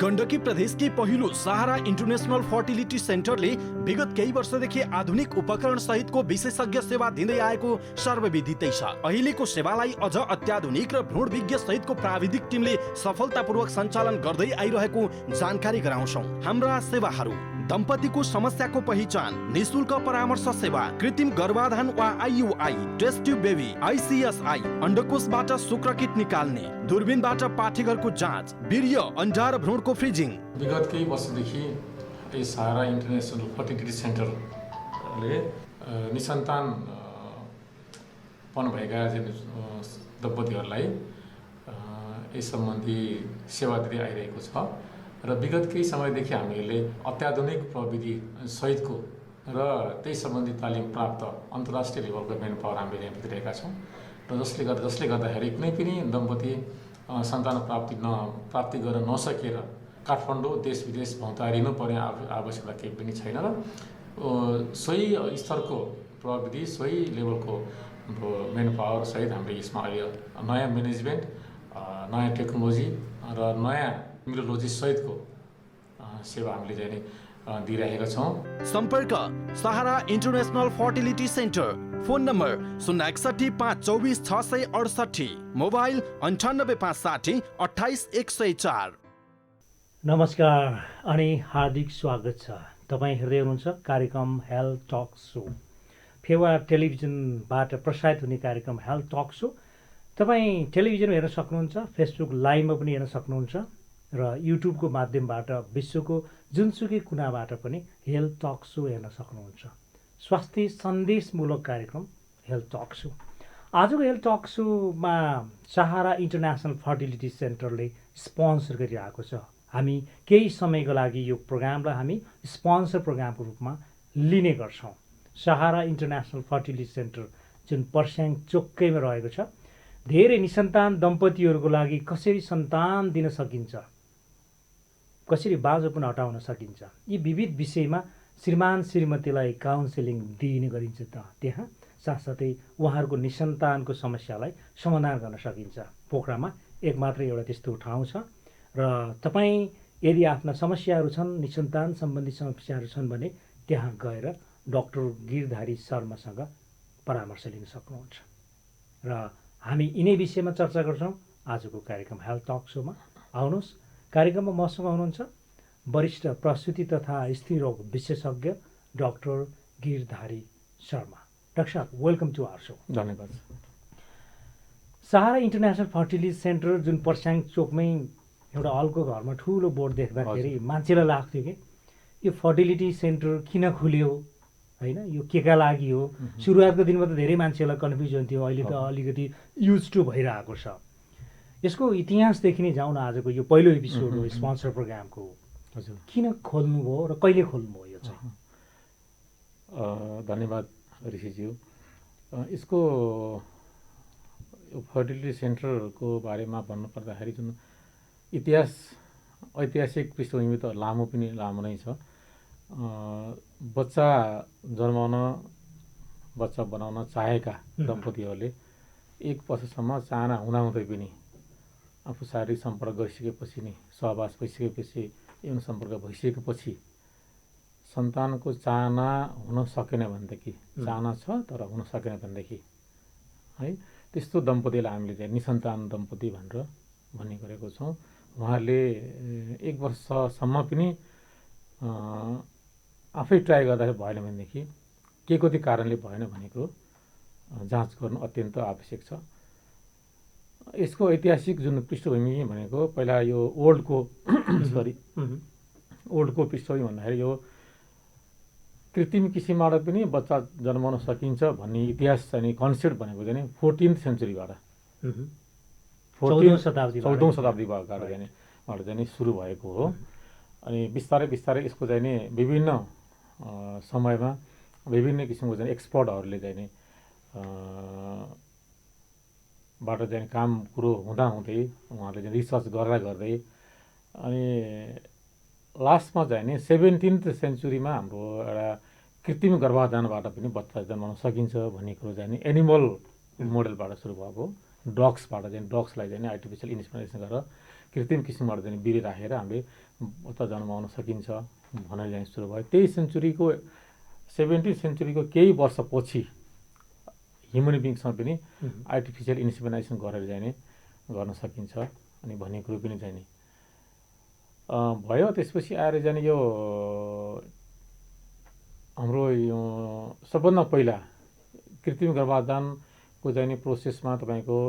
गण्डकी प्रदेशकी पहिलो सहारा international fertility सेन्टरले विगत केही वर्षदेखि आधुनिक उपकरण सहितको विशेषज्ञ सेवा दिँदै आएको सर्वविदितै छ। अहिलेको सेवालाई अझ अत्याधुनिक र भ्रूण विज्ञ सहितको प्राविधिक टिमले सफलतापूर्वक सञ्चालन गर्दै आइरहेको जानकारी गराउँछौँ। हाम्रा सेवाहरू: दम्पतिको समस्याको पहिचान, निशुल्क परामर्श सेवा, कृत्रिम गर्भाधान वा आइयुआई, टेस्ट ट्युब बेबी, आइसिएसआई, अण्डकोशबाट शुक्रकिट निकाल्ने, दूरबीनबाट पाठेघरको जाँच, वीर्य, अण्डा र भ्रूणको फ्रिजिङ। विगत केही वर्षदेखि यस सहारा इन्टरनेसनल फर्टिलिटी सेन्टरले निसन्तान भएका दम्पतिहरूलाई यस सम्बन्धी सेवा दिँदै आइरहेको छ र विगत केही समयदेखि हामीले अत्याधुनिक प्रविधि सहितको र त्यही सम्बन्धी तालिम प्राप्त अन्तर्राष्ट्रिय लेभलको मेन पावर हामीले यहाँ दिइरहेका छौँ र जसले गर्दाखेरि कुनै पनि दम्पति सन्तान प्राप्ति गर्न नसकेर काठमाडौँ देश विदेश भौँतारिनु पर्ने आवश्यकता केही पनि छैन र सोही स्तरको प्रविधि सोही लेभलको मेन पावर सहित हामीले यसमा अहिले नयाँ म्यानेजमेन्ट, नयाँ टेक्नोलोजी र नयाँ इम्युनोलोजी सहितको सेवा हामीले चाहिँ दिइरहेका छौँ। सम्पर्क: Sahara international fertility centre. Phone number 061 524 668, mobile 98 560 28 104। नमस्कार अनि हार्दिक स्वागत छ। तपाईँ हेर्दै हुनुहुन्छ कार्यक्रम हेल्थ टक सो। फेवा टेलिभिजनबाट प्रसारित हुने कार्यक्रम हेल्थ टक सो तपाईँ टेलिभिजनमा हेर्न सक्नुहुन्छ, फेसबुक लाइभमा पनि हेर्न सक्नुहुन्छ र युट्युबको माध्यमबाट विश्वको जुनसुकै कुनाबाट पनि हेल्थ टक सो हेर्न सक्नुहुन्छ। स्वास्थ्य सन्देशमूलक कार्यक्रम हेल्थ टक सो। आजको हेल्थ टक सोमा सहारा इन्टरनेसनल फर्टिलिटी सेन्टरले स्पोन्सर गरिरहेको छ। हामी केही समयको लागि यो प्रोग्रामलाई हामी स्पोन्सर प्रोग्रामको रूपमा लिने गर्छौँ। सहारा इन्टरनेसनल फर्टिलिटी सेन्टर जुन पर्स्याङ चोकैमा रहेको छ, धेरै निसन्तान दम्पतिहरूको लागि कसरी सन्तान दिन सकिन्छ, कसरी बाँझोपन हटाउन सकिन्छ, यी विविध विषयमा श्रीमान श्रीमतीलाई काउन्सिलिङ दिने गरिन्छ। त्यहाँ साथसाथै उहाँहरूको निसन्तानको समस्यालाई समाधान गर्न सकिन्छ। पोखरामा एक मात्रै एउटा त्यस्तो ठाउँ छ र तपाईँ यदि आफ्ना समस्याहरू छन्, निसन्तान सम्बन्धी समस्याहरू छन् भने त्यहाँ गएर डाक्टर गिरधारी शर्मासँग परामर्श लिन सक्नुहुन्छ। र हामी यिनै विषयमा चर्चा गर्छौँ आजको कार्यक्रम हेल्थ टक सोमा। आउनुहोस्, कार्यक्रममा मसँग हुनुहुन्छ वरिष्ठ प्रसुति तथा स्त्रीरोग विशेषज्ञ डाक्टर गिरधारी शर्मा। डाक्टर साहब, वेलकम टु आवर सो। धन्यवाद। सहारा इन्टरनेसनल फर्टिलिटी सेन्टर जुन पर्स्याङ चोकमै एउटा हलको घरमा ठुलो बोर्ड देख्दाखेरि मान्छेलाई लाग्थ्यो कि यो फर्टिलिटी सेन्टर किन खुल्यो, होइन, यो केका लागि हो। सुरुवातको दिनमा त धेरै मान्छेलाई कन्फ्युजन थियो, अहिले त अलिकति युज टु भइरहेको छ। यसको इतिहासदेखि नै जाउँ न। आजको यो पहिलो एपिसोड हो स्पोन्सर प्रोग्रामको। हजुर, किन खोल्नुभयो र कहिले खोल्नुभयो यो चाहिँ? धन्यवाद ऋषिज्यू। यसको फर्टिलिटी सेन्टरको बारेमा भन्नुपर्दाखेरि जुन ऐतिहासिक पृष्ठभूमि त लामो नै छ। बच्चा जन्माउन, बच्चा बनाउन चाहेका दम्पतिहरूले एक वर्षसम्म चाहना हुँदाहुँदै पनि आफू शारीरिक सम्पर्क गरिसकेपछि नै, सहवास भइसकेपछि, यौन सम्पर्क भइसकेपछि सन्तानको चाहना हुन सकेन भनेदेखि, चाहना छ तर हुन सकेन भनेदेखि है, त्यस्तो दम्पतिलाई हामीले चाहिँ निसन्तान दम्पति भनेर भन्ने गरेको छौँ। उहाँहरूले एक वर्षसम्म पनि आफै ट्राई गर्दाखेरि भएन भनेदेखि के कति कारणले भएन भनेको जाँच गर्नु अत्यन्त आवश्यक छ। यसको ऐतिहासिक जुन पृष्ठभूमि भनेको पहिला यो ओल्डको पृष्ठभूमि भन्दाखेरि यो कृत्रिम किसिमबाट पनि बच्चा जन्माउन सकिन्छ भन्ने इतिहास चाहिँ कन्सेप्ट भनेको चाहिँ 14th सेन्चुरीबाट 14औं शताब्दीबाट चाहिँ सुरु भएको हो। अनि बिस्तारै यसको चाहिँ नि विभिन्न समयमा विभिन्न किसिमको चाहिँ एक्सपर्टहरूले चाहिँ नि बाट चाहिँ काम कुरो हुँदाहुँदै उहाँहरूले चाहिँ रिसर्च गर्दै अनि लास्टमा चाहिँ नि 17th सेन्चुरीमा हाम्रो एउटा कृत्रिम गर्भाधानबाट पनि बच्चा जन्माउन सकिन्छ भन्ने कुरो चाहिँ नि एनिमल मोडलबाट सुरु भएको। डग्सलाई चाहिँ आर्टिफिसियल इन्सेमिनेसन गरेर कृत्रिम किसिमबाट चाहिँ बिरे राखेर हामीले बच्चा जन्माउन सकिन्छ भनेर चाहिँ सुरु भयो। त्यही सेन्चुरीको 17th सेन्चुरीको केही वर्षपछि ह्युमन बिङ्समा पनि आर्टिफिसियल इन्सेमिनेसन गरेर चाहिँ नि गर्न सकिन्छ अनि भन्ने कुरो पनि चाहिँ नि भयो। त्यसपछि आएर चाहिँ यो हाम्रो यो सबभन्दा पहिला कृत्रिम गर्भाधानको चाहिँ नि प्रोसेसमा तपाईँको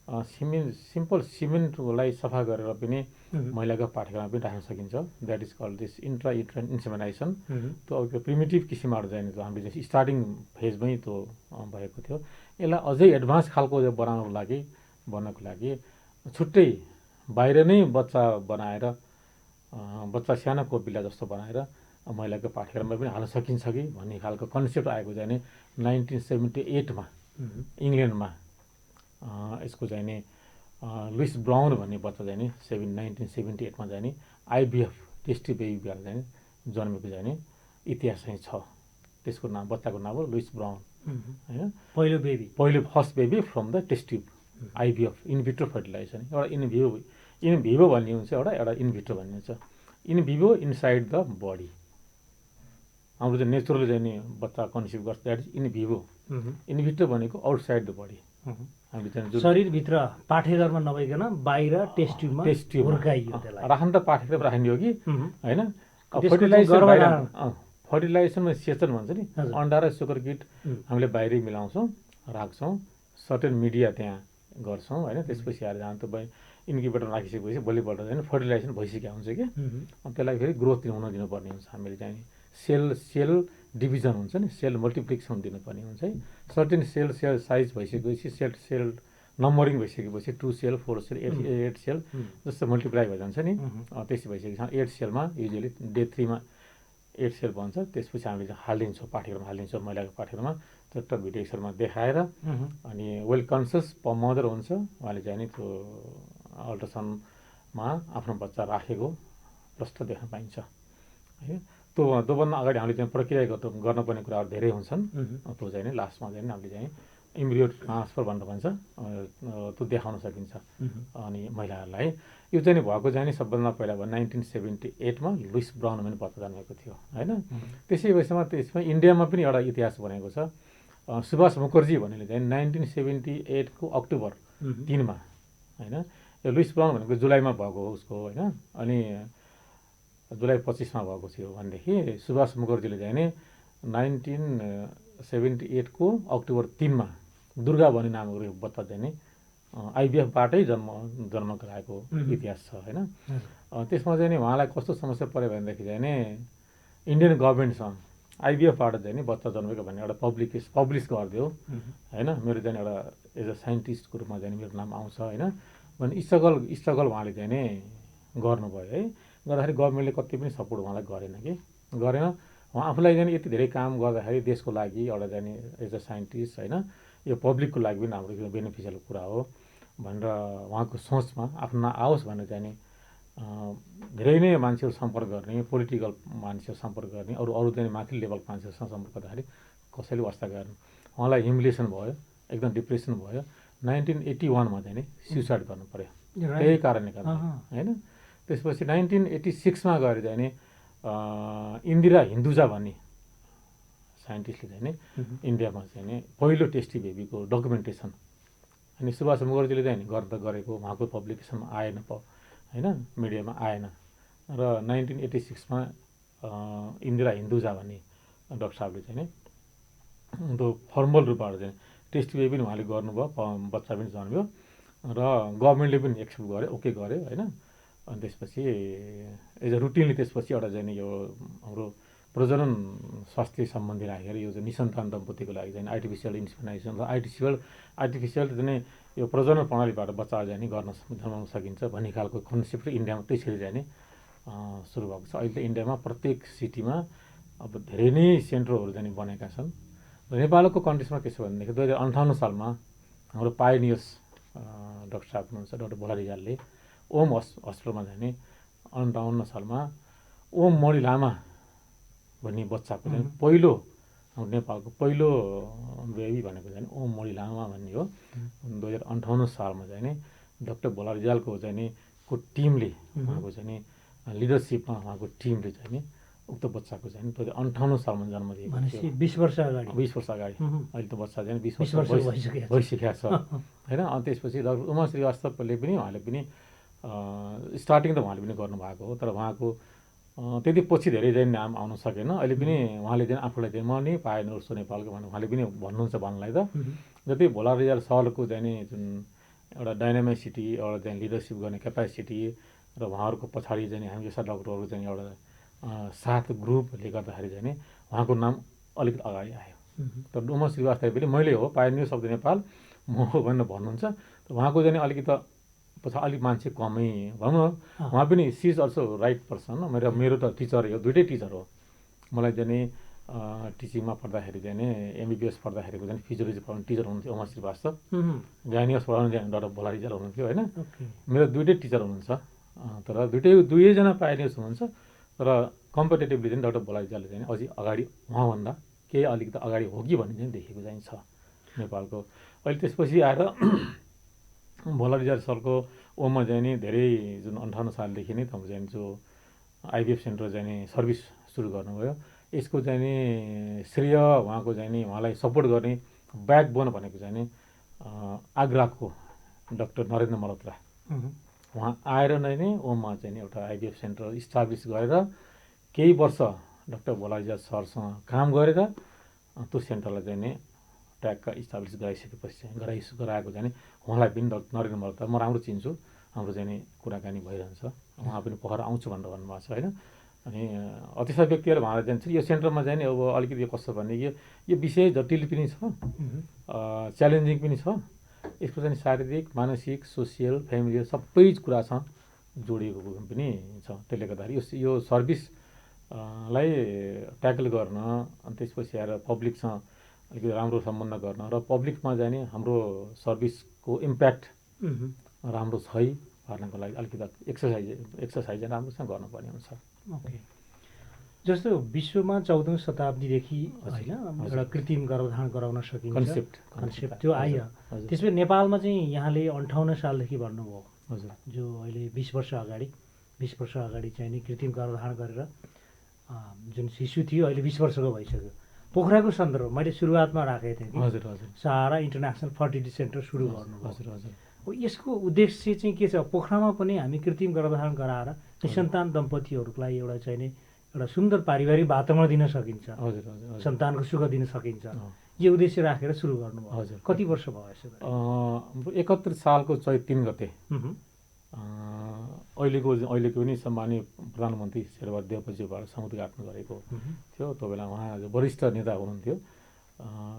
सिम्पल सिमेन्टलाई सफा गरेर पनि महिलाको पाठ्यक्रममा पनि राख्न सकिन्छ। That is called this intrauterine insemination. त्यो अब त्यो प्रिमिटिभ किसिमबाट चाहिँ हामीले चाहिँ स्टार्टिङ फेजमै त्यो भएको थियो। यसलाई अझै एडभान्स खालको बनाउनको लागि छुट्टै बाहिर नै बच्चा बनाएर बच्चा सानो कोपिला जस्तो बनाएर महिलाको पाठ्यक्रममा पनि हाल्न सकिन्छ कि भन्ने खालको कन्सेप्ट आएको चाहिँ नि 1978मा इङ्ल्यान्डमा यसको चाहिँ नि लुइस ब्राउन भन्ने बच्चा चाहिँ नि 1978मा चाहिँ नि आइबिएफ टेस्टी बेबीबाट चाहिँ जन्मेको चाहिँ नि इतिहास चाहिँ छ। त्यसको नाम बच्चाको नाम हो लुइस ब्राउन होइन। पहिलो first baby from the test tube IVF in vitro fertilisation. एउटा इनभिभो भन्ने हुन्छ एउटा इनभिट्रो भन्ने हुन्छ। इनभिभो इनसाइड द बडी हाम्रो चाहिँ नेचुरल चाहिँ नि बच्चा कन्सिभ गर्छ द्याट इज इनभिभो। इनभिट्रो भनेको आउटसाइड द बडी हामीले चाहिँ शरीरभित्र पाठ्यक्रममा नभइकन बाहिर टेस्ट ट्युबमा राख्न त पाठ्यक्रम राख्ने हो कि होइन। फर्टिलाइजेसनमा सेचन भन्छ नि अन्डा र सुगर किट हामीले बाहिरै मिलाउँछौँ राख्छौँ सर्टेन मिडिया त्यहाँ गर्छौँ होइन। त्यसपछि आएर जान त इन्क्युबेटर राखिसकेपछि भोलिपल्ट चाहिँ फर्टिलाइजेसन भइसकेको हुन्छ कि त्यसलाई फेरि ग्रोथ दिनुपर्ने हुन्छ। हामीले चाहिँ सेल डिभिजन हुन्छ नि सेल मल्टिप्लिकेसन दिनुपर्ने हुन्छ है। सर्टेन सेल साइज भइसकेपछि सेल नम्बरिङ भइसकेपछि 2 सेल 4 सेल 8 सेल जस्तो मल्टिप्लाई भइजान्छ नि। त्यसै भइसकेपछि 8 सेलमा युजली डे 3मा 8 सेल बन्छ। त्यसपछि हामीले चाहिँ हालिदिन्छौँ महिलाको पाठ्यक्रममा चट्ट भिडियो एक्सरमा देखाएर अनि वेल कन्सियस मदर हुन्छ उहाँले चाहिँ नि त्यो अल्ट्रासाउन्डमा आफ्नो बच्चा राखेको प्रष्ट देख्न पाइन्छ है। त्योभन्दा अगाडि हामीले चाहिँ प्रक्रिया गर्नुपर्ने कुराहरू धेरै हुन्छन्। त्यो चाहिँ नि लास्टमा चाहिँ हामीले चाहिँ इम्ब्रियो ट्रान्सफर भनेर भन्छ त्यो देखाउन सकिन्छ अनि महिलाहरूलाई। यो चाहिँ भएको चाहिँ नि सबभन्दा पहिला 1978मा लुइस ब्राउन पनि बच्चा जन्मेको थियो होइन। त्यसमा इन्डियामा पनि एउटा इतिहास बनेको छ। सुभाष मुखर्जी भन्नेले चाहिँ 1978को अक्टोबर 3मा होइन। यो लुइस ब्राउन भनेको जुलाईमा भएको हो उसको होइन। अनि जुलाई 25मा भएको थियो भनेदेखि सुभाष मुखर्जीले चाहिँ नि 1978को अक्टोबर 3मा दुर्गा भन्ने नामको बच्चा चाहिँ नि आइबिएफबाटै जन्म गराएको इतिहास छ होइन। त्यसमा चाहिँ नि उहाँलाई कस्तो समस्या पऱ्यो भनेदेखि चाहिँ नि इन्डियन गभर्मेन्टसँग आइबिएफबाट चाहिँ नि बच्चा जन्मेको भन्ने एउटा पब्लिस गरिदियो होइन। मेरो चाहिँ एउटा एज अ साइन्टिस्टको रूपमा चाहिँ मेरो नाम आउँछ होइन भने स्ट्रगल उहाँले चाहिँ नि गर्नुभयो है। गर्दाखेरि गभर्मेन्टले कति पनि सपोर्ट उहाँलाई गरेन। उहाँ आफूलाई चाहिँ यति धेरै काम गर्दाखेरि देशको लागि एउटा चाहिँ एज अ साइन्टिस्ट होइन यो पब्लिकको लागि पनि हाम्रो बेनिफिसियल कुरा हो भनेर उहाँको सोचमा आफ्नो आओस् भनेर चाहिँ नि धेरै नै मान्छेहरू सम्पर्क गर्ने पोलिटिकल मान्छेहरू सम्पर्क गर्ने अरू चाहिँ माथि लेभलको मान्छेहरूसँग सम्पर्क गर्दाखेरि कसैले वास्ता गर्नु उहाँलाई ह्युमिलिएसन भयो एकदम डिप्रेसन भयो। 1981मा चाहिँ नि सुसाइड गर्नु पर्यो त्यही कारणले गर्दा होइन। त्यसपछि 1986मा गएर चाहिँ नि इन्दिरा हिन्दुजा भन्ने साइन्टिस्टले चाहिँ नि इन्डियामा चाहिँ नि पहिलो टेस्टी बेबीको डकुमेन्टेसन अनि सुभाष मुखर्जीले चाहिँ गरेको उहाँको पब्लिकेसनमा आएन होइन मिडियामा आएन। र 1986मा इन्दिरा हिन्दुजा भन्ने डक्टर साहबले चाहिँ नि त्यो फर्मल रूपबाट चाहिँ टेस्टी बेबी पनि उहाँले गर्नुभयो बच्चा पनि जन्मियो र गभर्मेन्टले पनि एक्सेप्ट गर्यो ओके गर्यो होइन। अनि त्यसपछि एज अ रुटिनली त्यसपछि एउटा चाहिँ यो हाम्रो प्रजनन स्वास्थ्य सम्बन्धी राखेर यो चाहिँ निसन्तान दम्पतिको लागि चाहिँ आर्टिफिसियल इन्सेमिनेसन र आर्टिफिसियल चाहिँ यो प्रजनन प्रणालीबाट बच्चा चाहिँ जन्माउन सकिन्छ भन्ने खालको कन्सेप्ट इन्डियामा त्यसरी चाहिँ सुरु भएको छ। अहिले इन्डियामा प्रत्येक सिटीमा अब धेरै नै सेन्टरहरू चाहिँ बनेका छन्। र नेपालको कन्ट्रिजमा के छ भनेदेखि 2058 सालमा हाम्रो पायोनियर्स डक्टर साहब हुनुहुन्छ डक्टर भोला रिजालले ओम हस्पिटलमा चाहिँ नि 58 सालमा ओम मणि लामा भन्ने बच्चाको चाहिँ पहिलो नेपालको पहिलो बेबी भनेको चाहिँ ओम मणि लामा भन्ने हो। 2058 सालमा चाहिँ नि डक्टर भोला रिजालको चाहिँ नि को टिमले उहाँको चाहिँ नि लिडरसिपमा उहाँको टिमले चाहिँ नि उक्त बच्चाको चाहिँ नि 58 सालमा जन्म दिएको भनेपछि थियो। 20 वर्ष अगाडि 20 वर्ष अगाडि। अहिले त बच्चा चाहिँ 20 20 वर्ष वर्ष भइसकेको छ होइन। अनि त्यसपछि डक्टर उमा श्रीवास्तवले पनि उहाँले पनि स्टार्टिङ त उहाँले पनि गर्नुभएको हो, तर उहाँको त्यति पछि धेरै चाहिँ नाम आउन सकेन। अहिले पनि उहाँले चाहिँ आफूलाई चाहिँ म नि पायोनियर्स हो नेपालको भनेर उहाँले पनि भन्नुहुन्छ भन्नलाई त। जति भोला रिजाल सरको चाहिँ नि जुन एउटा डाइनामिसिटी, एउटा चाहिँ लिडरसिप गर्ने क्यापासिटी र उहाँहरूको पछाडि चाहिँ हामी जस्ता डक्टरहरू चाहिँ एउटा साथ ग्रुपले गर्दाखेरि चाहिँ नि उहाँको नाम अलिकति अगाडि आयो। तर उमा श्रीवास्तव पनि मैले हो पायोनियर्स अफ द नेपाल म हो भनेर भन्नुहुन्छ। उहाँको चाहिँ अलिकति पछि अलिक मान्छे कमै भनौँ न। उहाँ पनि she is also right person. मेरो त टिचर हो, दुइटै टिचर हो। मलाई चाहिँ नि टिचिङमा पढ्दाखेरि चाहिँ नि एमबिबिएस पढ्दाखेरिको चाहिँ फिजियोलोजी पढाउने टिचर हुनुहुन्थ्यो उमा श्रीवास्तव। गाइनियर्स पढाउने चाहिँ डक्टर भोला रिजाल हुनुहुन्थ्यो होइन। मेरो दुइटै टिचर हुनुहुन्छ, तर दुवैजना पायोनियर्स हुनुहुन्छ। तर कम्पिटेटिभली चाहिँ डक्टर भोला रिजालले चाहिँ अझै अगाडि उहाँभन्दा केही अलिकति अगाडि हो कि भन्ने चाहिँ देखेको चाहिँ छ नेपालको। अहिले त्यसपछि आएर भोला रिजाल सरको ओममा चाहिँ नि धेरै जुन 58 सालदेखि नै तपाईँ चाहिँ जो आइबिएफ सेन्टर चाहिँ नि सर्भिस सुरु गर्नुभयो, यसको चाहिँ नि श्रेय उहाँको चाहिँ नि उहाँलाई सपोर्ट गर्ने ब्याकबोन भनेको चाहिँ नि आग्राको डक्टर नरेन्द्र मल्होत्रा उहाँ आएर नै ओममा चाहिँ नि एउटा आइबिएफ सेन्टर इस्टाब्लिस गरेर केही वर्ष डक्टर भोला रिजाल सरसँग काम गरेर त्यो सेन्टरलाई चाहिँ नि ट्यागका इस्टाब्लिस गराइसकेपछि गराएको चाहिँ उहाँलाई पनि नरेन्द्र मल्होत्रा म राम्रो चिन्छु, हाम्रो चाहिँ नि कुराकानी भइरहन्छ। उहाँ पनि पोखरा आउँछु भनेर भन्नुभएको छ होइन। अनि अतिशय व्यक्तिहरू उहाँलाई जान्छ यो सेन्टरमा चाहिँ नि अब अलिकति कस्तो भने यो विषय जटिल पनि छ, च्यालेन्जिङ पनि छ। यसको चाहिँ शारीरिक, मानसिक, सोसियल, फ्यामिलियल सबै कुरा छ जोडिएको पनि छ। त्यसले गर्दाखेरि यो सर्भिस लाई ट्याकल गर्न अनि त्यसपछि आएर पब्लिकसँग अलिकति राम्रो सम्बन्ध गर्न र पब्लिकमा चाहिँ नि हाम्रो सर्भिसको इम्प्याक्ट राम्रो छ है भन्नको लागि अलिकति एक्सर्साइज राम्रोसँग गर्नुपर्ने हुन्छ। ओके, जस्तो विश्वमा 14औं शताब्दीदेखि होइन एउटा कृत्रिम गर्भधारण गराउन सकिन्छ कन्सेप्ट त्यो आयो। त्यसपछि नेपालमा चाहिँ यहाँले 58 सालदेखि भन्नुभयो हजुर, जो अहिले 20 वर्ष अगाडि चाहिँ नि कृत्रिम गर्भधारण गरेर जुन शिशु थियो अहिले 20 वर्षको भइसक्यो। पोखराको सन्दर्भ मैले सुरुवातमा राखेको थिएँ कि हजुर हजुर सहारा इन्टरनेसनल फर्टिलिटी सेन्टर सुरु गर्नुभयो। हजुर हजुर, यसको उद्देश्य चाहिँ के छ? पोखरामा पनि हामी कृत्रिम गर्भधारण गराएर निसन्तान दम्पतिहरूलाई एउटा चाहिँ नि एउटा सुन्दर पारिवारिक वातावरण दिन सकिन्छ, हजुर हजुर, सन्तानको सुख दिन सकिन्छ, यो उद्देश्य राखेर सुरु गर्नुभयो। हजुर, कति वर्ष भयो यसो? 71 सालको चैत 3 गते अहिलेको पनि सम्मानीय प्रधानमन्त्री शेरबहादुर देवकोजीबाट समुद्घाटन गरेको थियो। त्यो बेला उहाँ वरिष्ठ नेता हुनुहुन्थ्यो,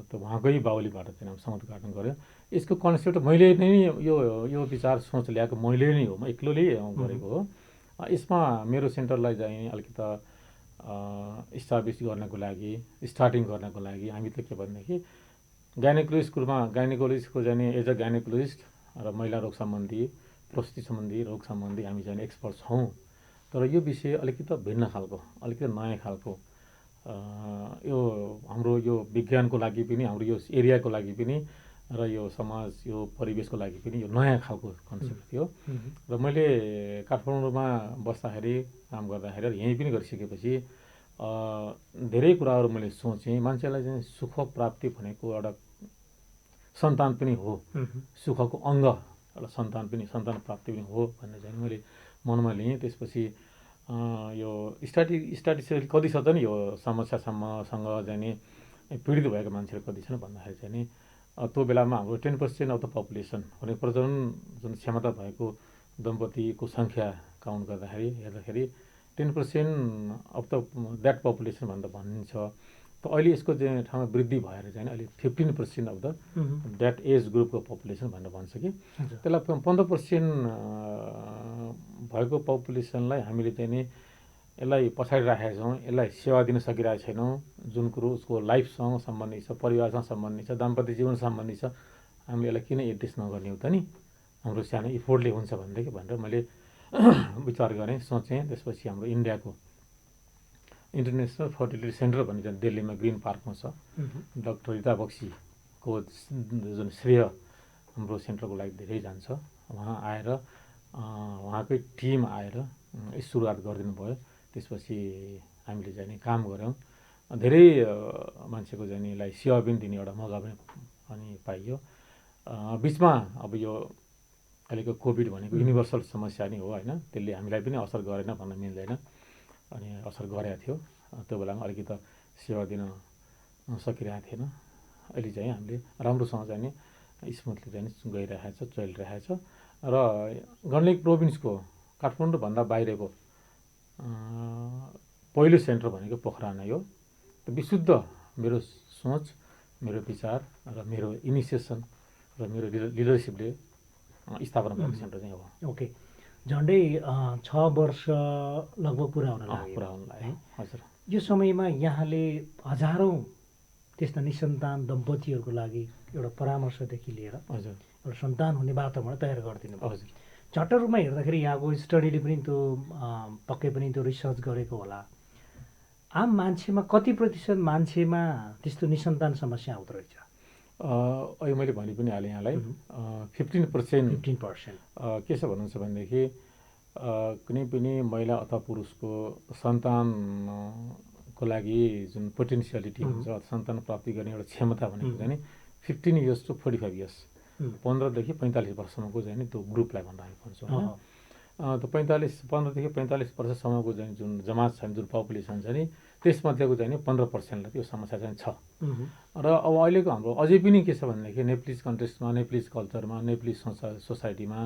त उहाँकै बाहुलीबाट चाहिँ समुद्घाटन गऱ्यो। यसको कन्सेप्ट मैले नै यो विचार सोच ल्याएको मैले नै हो, म एक्लोले गरेको हो। यसमा मेरो सेन्टरलाई चाहिँ अलिकति इस्टाब्लिस गर्नको लागि, स्टार्टिङ गर्नको लागि हामी त के भनेदेखि गाइनेकोलोजिस्टको चाहिँ एज अ गाइनेकोलोजिस्ट र महिला रोग सम्बन्धी, प्रसुति सम्बन्धी, रोग सम्बन्धी हामी चाहिँ एक्सपर्ट छौँ। तर यो विषय अलिकति भिन्न खालको, अलिकति नयाँ खालको, यो हाम्रो यो विज्ञानको लागि पनि, हाम्रो यो एरियाको लागि पनि र यो समाज, यो परिवेशको लागि पनि यो नयाँ खालको कन्सेप्ट थियो। र मैले काठमाडौँमा बस्दाखेरि, काम गर्दाखेरि यहीँ पनि गरिसकेपछि धेरै कुराहरू मैले सोचेँ। मान्छेलाई चाहिँ सुख प्राप्ति भनेको एउटा सन्तान पनि हो, सुखको अङ्ग एउटा सन्तान प्राप्ति पनि हो भन्ने चाहिँ मैले मनमा लिएँ। त्यसपछि यो स्ट्याटिस्टिक्स कति छ त नि यो समस्यासँग चाहिँ नि पीडित भएको मान्छेहरू कति छन् भन्दाखेरि चाहिँ नि त्यो बेलामा हाम्रो 10% अफ द पपुलेसन भने प्रजनन जुन क्षमता भएको दम्पतिको सङ्ख्या काउन्ट गर्दाखेरि हेर्दाखेरि 10% अफ द द्याट पपुलेसन भनेर भनिन्छ। त अहिले यसको चाहिँ ठाउँमा वृद्धि भएर चाहिँ अहिले 15% अफ द द्याट एज ग्रुपको पपुलेसन भनेर भन्छ कि त्यसलाई 15% भएको पपुलेसनलाई हामीले चाहिँ नि यसलाई पछाडि राखेका छौँ, यसलाई सेवा दिन सकिरहेको छैनौँ। जुन कुरो उसको लाइफसँग सम्बन्धित छ, परिवारसँग सम्बन्धित छ, दाम्पत्य जीवन सम्बन्धित छ, हामीले यसलाई किन एड्रेस नगर्ने हो त नि? हाम्रो सानो इफोर्टले हुन्छ भनेर मैले विचार गरेँ, सोचेँ। त्यसपछि हाम्रो इन्डियाको इन्टरनेसनल फर्टिलिटी सेन्टर भन्ने चाहिँ दिल्लीमा ग्रिन पार्कमा छ। डक्टर रिता बक्सीको जुन श्रेय हाम्रो सेन्टरको लागि धेरै जान्छ। उहाँ आएर उहाँकै टिम आएर सुरुवात गरिदिनु भयो। त्यसपछि हामीले चाहिँ नि काम गऱ्यौँ। धेरै मान्छेको चाहिँ नि यसलाई सेवा पनि दिने एउटा मौका पनि पाइयो। बिचमा अब यो अहिलेको कोभिड भनेको युनिभर्सल समस्या नै हो होइन, त्यसले हामीलाई पनि असर गरेन भन्न मिल्दैन, अनि असर गरेको थियो। त्यो बेलामा अलिकति सेवा दिन सकिरहेको थिएन। अहिले चाहिँ हामीले राम्रोसँग चाहिँ नि स्मुथली चाहिँ गइरहेको छ, चलिरहेको छ। र गण्डकी प्रोभिन्सको काठमाडौँभन्दा बाहिरको पहिलो सेन्टर भनेको पोखरा नै हो। विशुद्ध मेरो सोच, मेरो विचार र मेरो इनिसिएसन र मेरो लिडरसिपले स्थापना भएको सेन्टर चाहिँ हो। ओके, झन्डै 6 वर्ष लगभग पुरा हुन लाग्यो है। हजुर, यो समयमा यहाँले हजारौँ त्यस्ता निसन्तान दम्पतिहरूको लागि एउटा परामर्शदेखि लिएर हजुर एउटा सन्तान हुने वातावरण तयार गरिदिनु भयो। हजुर, झट्ट रूपमा हेर्दाखेरि यहाँको स्टडीले पनि त्यो पक्कै पनि त्यो रिसर्च गरेको होला। आम मान्छेमा कति प्रतिशत मान्छेमा त्यस्तो निसन्तान समस्या आउँदो रहेछ? अहिले मैले भनि पनि हालेँ यहाँलाई 15% के छ भन्नुहुन्छ भनेदेखि कुनै पनि महिला अथवा पुरुषको सन्तानको लागि जुन पोटेन्सियलिटी हुन्छ, सन्तान प्राप्ति गर्ने एउटा क्षमता भनेको चाहिँ नि 15 इयर्स टु 45 इयर्स, 15 देखि 45 वर्षसम्मको चाहिँ नि त्यो ग्रुपलाई भन्छु होइन। त्यो 15 देखि 45 वर्षसम्मको चाहिँ जुन जमात छ, जुन पपुलेसन छ नि, त्यसमध्येको चाहिँ नि 15%लाई त्यो समस्या चाहिँ छ। र अब अहिलेको हाम्रो अझै पनि के छ भनेदेखि नेप्लिज कन्टेक्स्टमा, नेप्लिज कल्चरमा, नेप्लिज सोसाइटीमा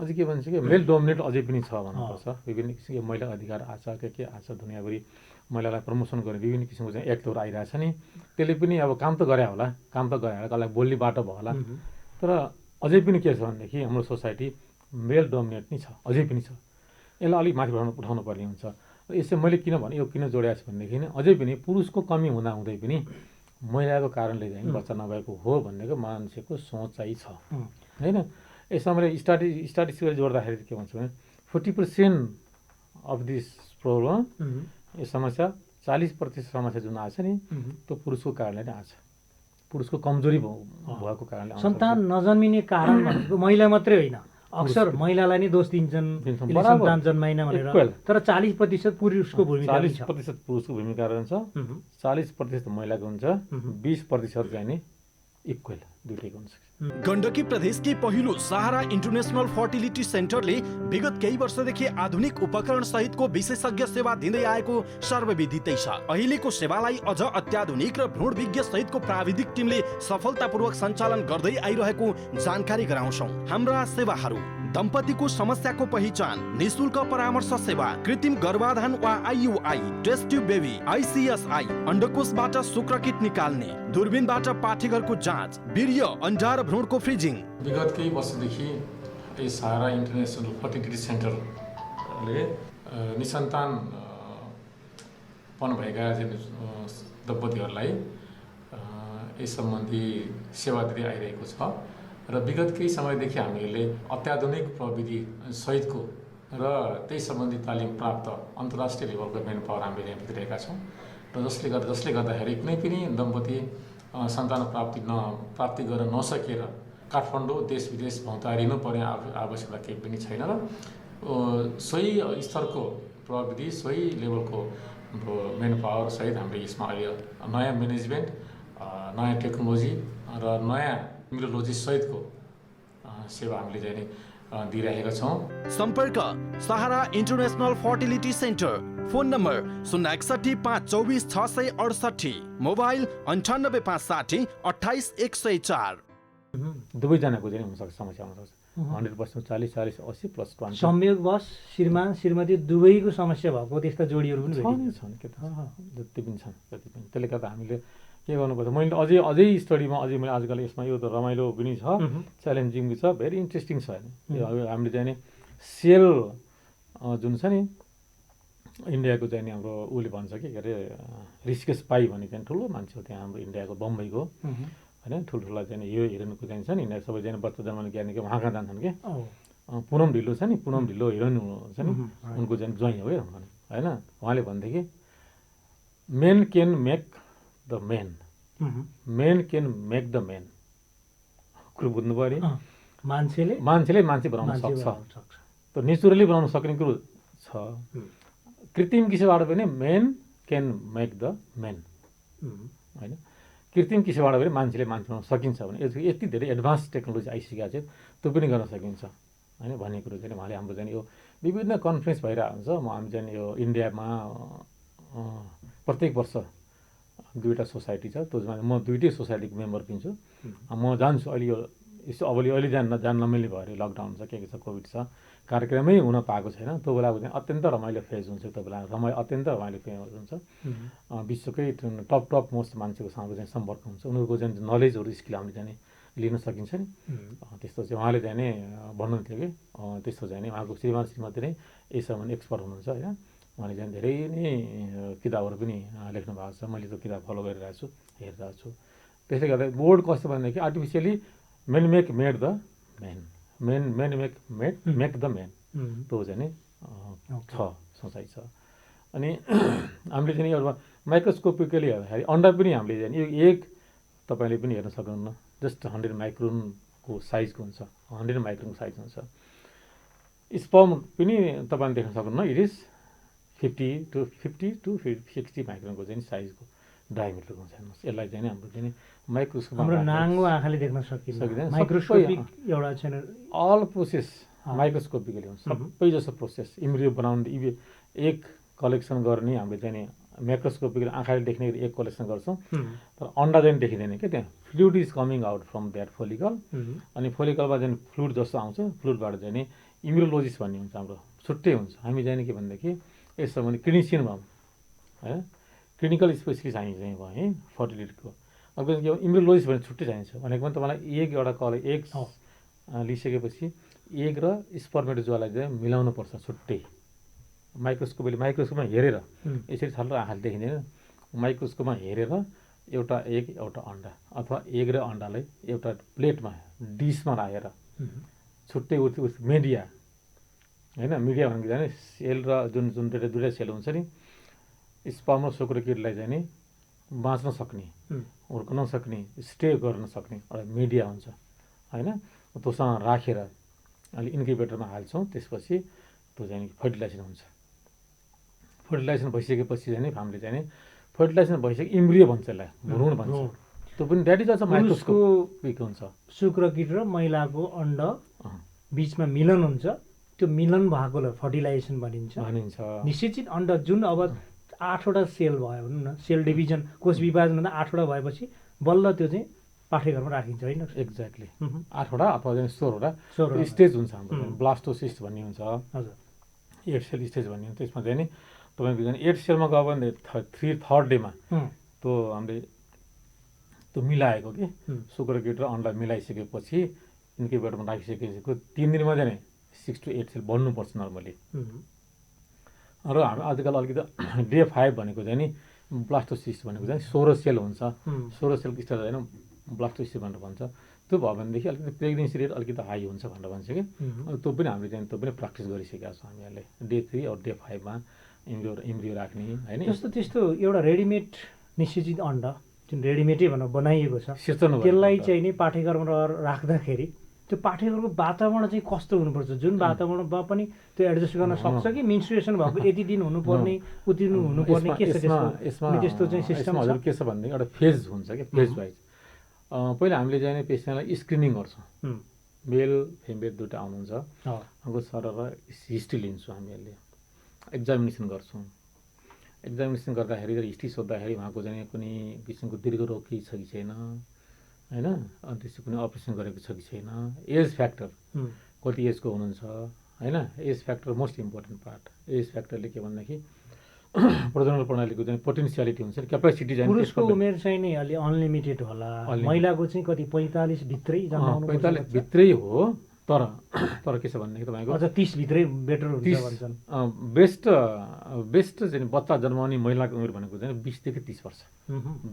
अझै के भन्छ कि मेल डोमिनेट अझै पनि छ भन्नुपर्छ। विभिन्न किसिमको महिला अधिकार आछ, के आछ, दुनियाँभरि महिलालाई प्रमोसन गर्ने विभिन्न किसिमको चाहिँ एक्टहरू आइरहेछ नि। त्यसले पनि अब काम त गरे होला, कसलाई बोल्ने बाटो भयो होला। तर अझै पनि के छ भनेदेखि हाम्रो सोसाइटी मेल डोमिनेट नै छ, अझै पनि छ। यसलाई अलिक माथि उठाउनु पर्ने हुन्छ। यसो मैले किन जोडेको छु भनेदेखि अझै पनि पुरुषको कमी हुँदै पनि महिलाको कारणले चाहिँ बच्चा नभएको हो भन्नेको मान्छेको सोच चाहिँ छ होइन। यसमा मैले स्ट्याटिस्टिक्सले जोड्दाखेरि के भन्छु भने 40% अफ दिस प्रब्लम, यो समस्या 40% समस्या जुन आछ नि, त्यो पुरुषको कारणले नै आछ। पुरुषको कमजोरी भएको कारणले। सन्तान नजन्मिने कारण भनेको महिला मात्रै होइन, अक्सर महिलालाई नै दोष दिन्छन् सन्तान जन्माइन भनेर। तर 40% पुरुषको भूमिका 40% पुरुषको भूमिका रहन्छ, 40% महिलाको हुन्छ, 20% चाहिँ नि इक्वल दुईटैको हुन्छ। गण्डकी प्रदेशकै पहिलो सहारा इन्टरनेसनल फर्टिलिटी सेन्टरले विगत केही वर्षदेखि आधुनिक उपकरण सहितको विशेषज्ञ सेवा दिँदै आएको सर्वविदितै छ। अहिलेको सेवालाई अझ अत्याधुनिक र भ्रूण विज्ञ सहितको प्राविधिक टिमले सफलतापूर्वक सञ्चालन गर्दै आइरहेको जानकारी गराउँछौँ। हाम्रा सेवाहरू: दम्पतिको समस्याको पहिचान, निशुल्क परामर्श सेवा, कृत्रिम गर्भाधान वा आइयुआई, टेस्ट ट्युब बेबी, आइसिएसआई, अण्डकोशबाट शुक्रकिट निकाल्ने, दूरबीनबाट पाठेघरको जाँच, वीर्य, अन्डा र भ्रूणको फ्रिजिङ। विगत केही वर्षदेखि यस सहारा इन्टरनेसनल फर्टिलिटी सेन्टरले निसन्तान भएका दम्पतिहरूलाई यस सम्बन्धी सेवा दिँदै आइरहेको छ। र विगत केही समयदेखि हामीले अत्याधुनिक प्रविधि सहितको र त्यही सम्बन्धी तालिम प्राप्त अन्तर्राष्ट्रिय लेभलको मेन पावर हामीले यहाँ दिइरहेका छौँ। र जसले गर्दाखेरि कुनै पनि दम्पति सन्तान प्राप्ति गर्न नसकेर काठमाडौँ देश विदेश भौँतारिनु पर्ने आवश्यकता केही पनि छैन। र सोही स्तरको प्रविधि, सोही लेभलको मेन पावर सहित हामीले यसमा अहिले नयाँ म्यानेजमेन्ट, नयाँ टेक्नोलोजी र नयाँ न्युरोलोजी सहितको सेवा हामीले चाहिँ दिइरहेका छौँ। सम्पर्क: Sahara international fertility centre. Phone number 061 524 668, mobile 98 560 28 104। दुवैजनाको चाहिँ हुनसक्छ, समस्या हुनसक्छ। 100% 40, 80 प्लस 20। संयोगवश श्रीमान श्रीमती दुवैको समस्या भएको त्यस्ता जोडीहरू पनि छन् के त, जति पनि छन् जति पनि। त्यसले गर्दा हामीले के गर्नुपर्छ, मैले अझै स्टडीमा मैले आजकल यसमा यो त रमाइलो पनि छ, च्यालेन्जिङ पनि छ, भेरी इन्ट्रेस्टिङ छ होइन। हामीले चाहिँ नि सेल जुन छ नि इन्डियाको चाहिँ नि हाम्रो उसले भन्छ कि के अरे ऋषिकेश पाई भन्ने चाहिँ ठुलो मान्छे हो त्यहाँ हाम्रो इन्डियाको, बम्बईको होइन। ठुल्ठुला चाहिँ यो हिरोइनको चाहिँ छ नि, सबै चाहिँ बच्चा जन्माउने ज्ञानी के उहाँ कहाँ जान्छन् कि। पुनम ढिलो छ नि, पुनम ढिलो हिरोइन छ नि, उनको चाहिँ ज्वाइँ हो होइन। उहाँले भनेदेखि main can make the main, main can make the main. कुरो बुझ्नु पऱ्यो, मान्छेले मान्छे बनाउन सक्छ त नेचुरली बनाउन सक्ने कुरो छ। कृत्रिम किसिमबाट पनि main can make the main होइन। कृत्रिम किसिमबाट पनि मान्छेले मान्छे बनाउन सकिन्छ भने यति धेरै एडभान्स टेक्नोलोजी आइसकेको छ त्यो पनि गर्न सकिन्छ होइन भन्ने कुरो चाहिँ उहाँले हाम्रो चाहिँ यो विभिन्न कन्फरेन्स भइरहेको हुन्छ। हामी चाहिँ यो इन्डियामा प्रत्येक वर्ष 2वटा सोसाइटी छ, त्यो म 2टै सोसाइटीको मेम्बर पनि छु। म जान्छु अहिले यो यसो अहिले जान्न मिल्ने भयो अरे, लकडाउन छ के छ कोभिड छ कार्यक्रमै हुन पाएको छैन। त्यो बेलाको चाहिँ अत्यन्त रमाइलो फेज हुन्छ, त्यो बेला अत्यन्त रमाइलो फेज हुन्छ। विश्वकै टप मोस्ट मान्छेको सँग चाहिँ सम्पर्क हुन्छ, उनीहरूको चाहिँ नलेजहरू स्किल हामीले चाहिँ लिन सकिन्छ नि। त्यस्तो चाहिँ उहाँले चाहिँ नि भन्नुहुन्थ्यो कि त्यस्तो चाहिँ नि उहाँको श्रीमान श्रीमती नै यसमा एक्सपर्ट हुनुहुन्छ होइन। उहाँले चाहिँ धेरै नै किताबहरू पनि लेख्नु भएको छ, मैले त्यो किताब फलो गरिरहेको छु, हेरिरहेको छु। त्यसले गर्दा बोर्ड कस्तो भनेदेखि artificially main make made the main, main make the main, त्यो चाहिँ नि छ सोचाइ छ। अनि हामीले चाहिँ एउटा माइक्रोस्कोपिकली हेर्दाखेरि अन्डा पनि हामीले चाहिँ यो एक तपाईँले पनि हेर्न सक्नुहुन्न, जस्ट 100 माइक्रोनको साइजको हुन्छ, 100 माइक्रोनको साइज हुन्छ। स्पर्म पनि तपाईँले देख्न सक्नुहुन्न, इट इज 50 to 60 माइक्रोनको चाहिँ साइजको डायमिटरको हुन्छ। यसलाई चाहिँ हाम्रो चाहिँ माइक्रोस्कोप हाम्रो नाङ्गो आँखाले देख्न सकिँदैन, माइक्रोस्कोपिक एउटा छैन, अल प्रोसेस माइक्रोस्कोपिकली हुन्छ। सबै जसो प्रोसेस इम्ब्रियो बनाउने एक कलेक्सन गर्ने हामीले चाहिँ नि माइक्रोस्कोपिकली आँखाले देख्ने एक कलेक्सन गर्छौँ, तर अन्डा चाहिँ देखिँदैन क्या। त्यहाँ fluid is coming out from that follicle, अनि फोलिकलमा चाहिँ फ्लुइड जस्तो आउँछ, फ्लुइडबाट चाहिँ नि इम्ब्रियोलोजिस्ट भन्ने हुन्छ हाम्रो छुट्टै हुन्छ। हामी चाहिँ नि के भनेदेखि यसो भने क्लिनिसियन भयौँ है, क्लिनिकल स्पेसलिस्ट हामी चाहिँ भयो है फर्टिलिटीको। अब के इम्ब्रियोलोजिस्ट भने छुट्टै चाहिन्छ भनेको पनि तपाईँलाई एग लिइसकेपछि एग र स्पर्मेटोजोआलाई चाहिँ मिलाउनु पर्छ छुट्टै। माइक्रोस्कोपमा हेरेर यसरी छल्लो आँखाले देखिँदैन, माइक्रोस्कोपमा हेरेर एउटा एग एउटा अन्डा अथवा एग र अन्डालाई एउटा प्लेटमा डिसमा राखेर छुट्टै मिडिया होइन। मिडिया भनेको चाहिँ सेल र जुन दुइटा सेल हुन्छ नि, स्पर्म र शुक्रकीटलाई चाहिँ नि बाँच्न सक्ने, हुर्कन सक्ने, स्टे गर्न सक्ने एउटा मिडिया हुन्छ होइन। त्योसँग राखेर अहिले इन्क्युबेटरमा हाल्छौँ, त्यसपछि त्यो चाहिँ फर्टिलाइजेसन हुन्छ। फर्टिलाइजेसन भइसकेपछि चाहिँ हामीले चाहिँ फर्टिलाइजेसन भइसके इम्ब्रियो भन्छ, यसलाई भ्रूण भन्छ, त्यो पनि द्याट इज अल्सो माइक्रोस्कोपिक हुन्छ। शुक्रकीट र महिलाको अण्ड बिचमा मिलन हुन्छ, त्यो मिलन भएकोलाई फर्टिलाइजेसन भनिन्छ। निश्चित अण्ड जुन अब 8वटा सेल भयो भनौँ न, सेल डिभिजन कोष विभाजन भन्दा 8वटा भएपछि बल्ल त्यो चाहिँ पाठ्यक्रममा राखिन्छ होइन। एक्ज्याक्टली 8वटा अथवा 16वटा स्टेज हुन्छ हाम्रो। ब्लास्टोसिस्ट भन्ने हुन्छ, हजुर 8 सेल स्टेज भन्ने हुन्छ। त्यसमा चाहिँ नि तपाईँको चाहिँ 8 सेलमा गयो भने 3rd डेमा त्यो हामीले त्यो मिलाएको कि शुक्रकीट र अन्डा मिलाइसकेपछि इन्क्युबेटरमा राखिसकेपछि 3 दिनमा चाहिँ 6 to 8 सेल बन्नुपर्छ नर्मली। र हामी आजकल अलिकति डे 5 भनेको चाहिँ नि ब्लास्टोसिस्ट भनेको चाहिँ 16 सेल हुन्छ, 16 सेलको स्टेज होइन ब्लास्टोसिस्ट भनेर भन्छ। त्यो भयो भनेदेखि अलिकति प्रेग्नेन्सी रेट अलिकति हाई हुन्छ भनेर भन्छ कि, त्यो पनि हामीले चाहिँ त्यो पनि प्र्याक्टिस गरिसकेका छौँ हामीहरूले। डे 3 और डे 5मा इम्ब्रियो राख्ने होइन। त्यस्तो एउटा रेडिमेड निश्चित अन्डा जुन रेडिमेडै भनौँ बनाइएको छ, त्यसलाई चाहिँ नि पाठ्यक्रममा राख्दाखेरि त्यो पाठ्यक्रमको वातावरण चाहिँ कस्तो हुनुपर्छ, जुन वातावरणमा पनि त्यो एडजस्ट गर्न सक्छ कि मेन्स्ट्रुएसन भएको यति दिन हुनुपर्ने उति दिन हुनुपर्ने के छ त्यस्तो चाहिँ सिस्टम हजुर के छ भनेदेखि एउटा फेज हुन्छ कि फेज वाइज। पहिला हामीले चाहिँ पेसेन्टलाई स्क्रिनिङ गर्छौँ, मेल फिमेल दुइटा आउनुहुन्छ, उनको सरर हिस्ट्री लिन्छौँ हामीहरूले, एक्जामिनेसन गर्छौँ। एक्जामिनेसन गर्दाखेरि हिस्ट्री सोद्धाखेरि उहाँको चाहिँ कुनै किसिमको दीर्घ रोग केही छ कि छैन होइन, अनि त्यसको कुनै अपरेसन गरेको छ कि छैन, एज फ्याक्टर कति एजको हुनुहुन्छ होइन, age factor most important part. Age फ्याक्टरले के भन्दाखेरि प्रजनन प्रणालीको चाहिँ पोटेन्सियालिटी हुन्छ, क्यापेसिटी चाहिँ। पुरुषको उमेर चाहिँ नि अलि अनलिमिटेड होला, महिलाको चाहिँ कति 45 भित्रै जन्माउनु 45 भित्रै हो, तर के छ भनेदेखि तपाईँको अझ 30 भित्रै बेटर हुन्छ भन्छन्। बेस्ट चाहिँ बच्चा जन्माउने महिलाको उमेर भनेको चाहिँ 20 देखि 30 वर्ष